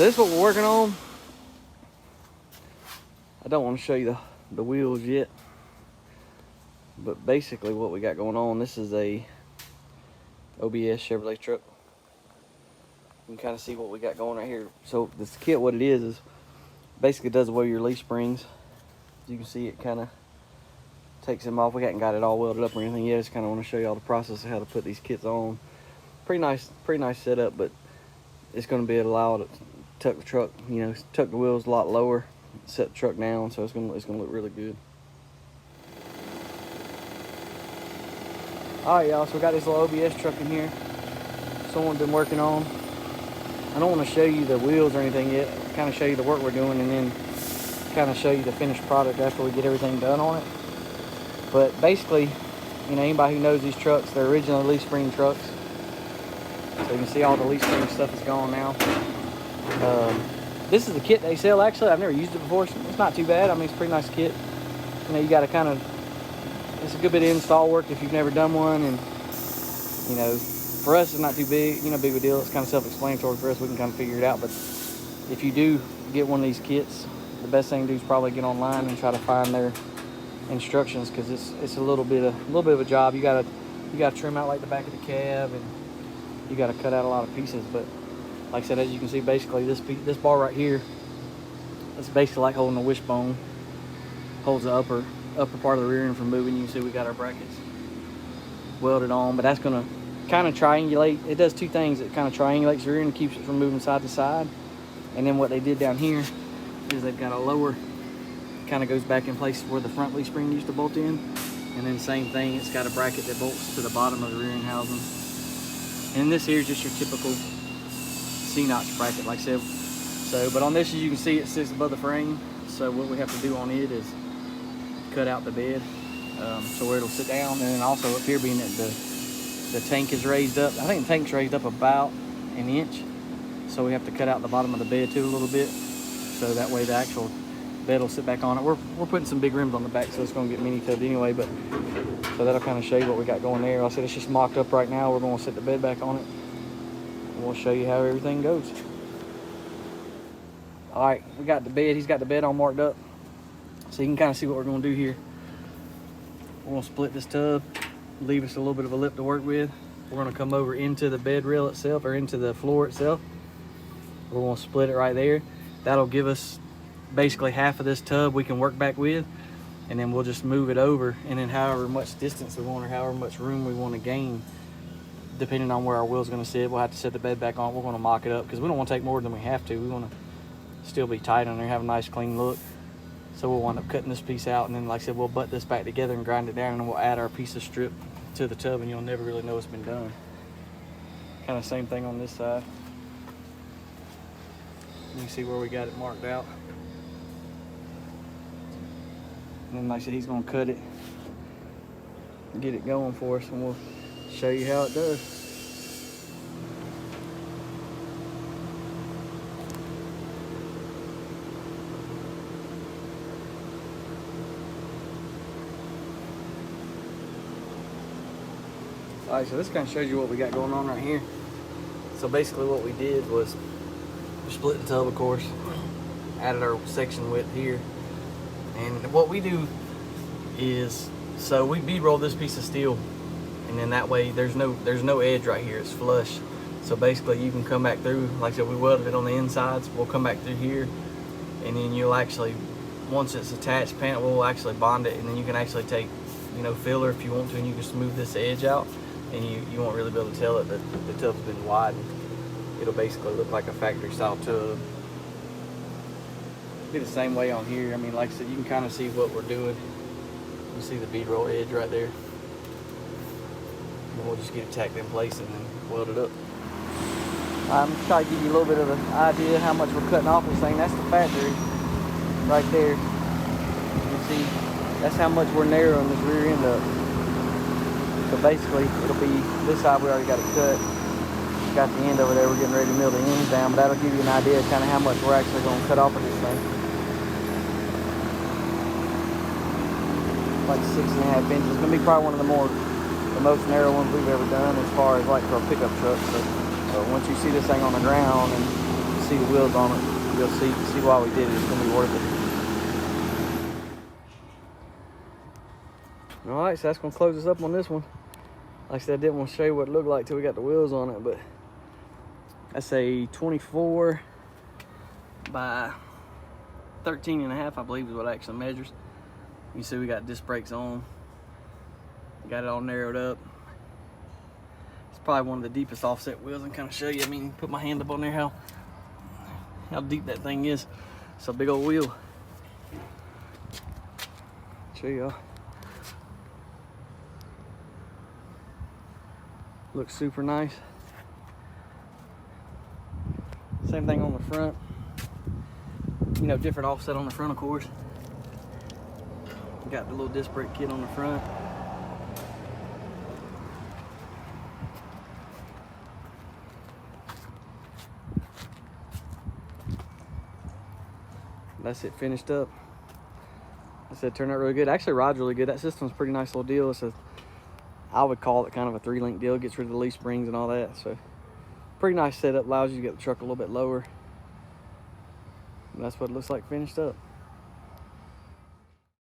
this is what we're working on. I don't want to show you the wheels yet, but basically what we got going on, this is a OBS Chevrolet truck. You can kind of see what we got going right here. So this kit, what it is basically does away with your leaf springs. As you can see, it kind of takes them off. We haven't got it all welded up or anything yet. I just kind of want to show you all the process of how to put these kits on. Pretty nice setup, but it's going to be allowed to tuck the truck, you know, tuck the wheels a lot lower, set the truck down, so it's gonna look really good. All right, y'all. So we got this little OBS truck in here. Someone's been working on. I don't want to show you the wheels or anything yet. Kind of show you the work we're doing, and then kind of show you the finished product after we get everything done on it. But basically, you know, anybody who knows these trucks, they're originally leaf spring trucks. So you can see all the leaf spring stuff is gone now. This is the kit they sell. Actually, I've never used it before. It's not too bad. I mean, it's a pretty nice kit. You know, you got to kind of, it's a good bit of install work if you've never done one. And, you know, for us, it's not too big, you know, big of a deal. It's kind of self-explanatory for us. We can kind of figure it out. But if you do get one of these kits, the best thing to do is probably get online and try to find their instructions, because it's a little bit of a job. You gotta trim out like the back of the cab, and you gotta cut out a lot of pieces. But like I said, as you can see, basically this bar right here, it's basically like holding a wishbone. Holds the upper part of the rear end from moving. You can see we got our brackets welded on, but that's gonna kind of triangulate. It does two things. It kind of triangulates the rear end and keeps it from moving side to side. And then what they did down here is they've got a lower, kind of goes back in place where the front leaf spring used to bolt in. And then same thing, it's got a bracket that bolts to the bottom of the rear end housing. And this here is just your typical C-notch bracket, like I said. So, but on this, as you can see, it sits above the frame. So what we have to do on it is cut out the bed, so where it'll sit down. And then also up here, being that the tank is raised up, I think the tank's raised up about an inch. So we have to cut out the bottom of the bed too a little bit, so that way the actual bed will sit back on it. We're putting some big rims on the back, so it's going to get mini tubbed anyway. But so that'll kind of show you what we got going there. Like I said, it's just mocked up right now. We're going to set the bed back on it, and we'll show you how everything goes. All right, we got the bed. He's got the bed all marked up, so you can kind of see what we're going to do here. We're going to split this tub, leave us a little bit of a lip to work with. We're going to come over into the bed rail itself, or into the floor itself. We're going to split it right there. That'll give us basically half of this tub we can work back with, and then we'll just move it over, and then however much distance we want or however much room we want to gain, depending on where our wheel's going to sit, we'll have to set the bed back on. We're going to mock it up because we don't want to take more than we have to. We want to still be tight on there, have a nice clean look. So we'll wind up cutting this piece out, and then like I said, we'll butt this back together and grind it down, and then we'll add our piece of strip to the tub, and you'll never really know it's been done. Kind of same thing on this side. You can see where we got it marked out. And then like I said, he's gonna cut it, get it going for us, and we'll show you how it does. All right, so this kind of shows you what we got going on right here. So basically what we did was we split the tub, of course, added our section width here. And what we do is, so we bead roll this piece of steel, and then that way there's no edge right here, it's flush. So basically you can come back through, like I said, we welded it on the insides, we'll come back through here, and then you'll actually, once it's attached, we'll actually bond it, and then you can actually take, you know, filler if you want to, and you can smooth this edge out, and you won't really be able to tell it that the tub's been widened. It'll basically look like a factory style tub. Be the same way on here. I mean, like I said, you can kind of see what we're doing. You see the bead roll edge right there. And we'll just get it tacked in place and then weld it up. I'm going to try to give you a little bit of an idea how much we're cutting off this thing. That's the factory right there. You can see that's how much we're narrowing this rear end up. So basically, it'll be this side we already got it cut. Got the end over there. We're getting ready to mill the ends down, but that'll give you an idea of kind of how much we're actually going to cut off of this thing. Like 6.5 inches. It's going to be probably one of the most narrow ones we've ever done as far as like for a pickup truck. But once you see this thing on the ground and see the wheels on it, you'll see why we did it. It's gonna be worth it. All right, so that's gonna close us up on this one. Like I said, I didn't want to show you what it looked like till we got the wheels on it, but that's a 24 by 13.5, I believe is what it actually measures. You can see we got disc brakes on. Got it all narrowed up. It's probably one of the deepest offset wheels. I can kind of show you. I mean, put my hand up on there how deep that thing is. It's a big old wheel. Show y'all. Looks super nice. Same thing on the front. You know, different offset on the front, of course. Got the little disc brake kit on the front. That's it finished up. I said, turned out really good. Actually rides really good. That system's a pretty nice little deal. It's a, I would call it kind of a 3-link deal. Gets rid of the leaf springs and all that. So pretty nice setup. Allows you to get the truck a little bit lower. And that's what it looks like finished up.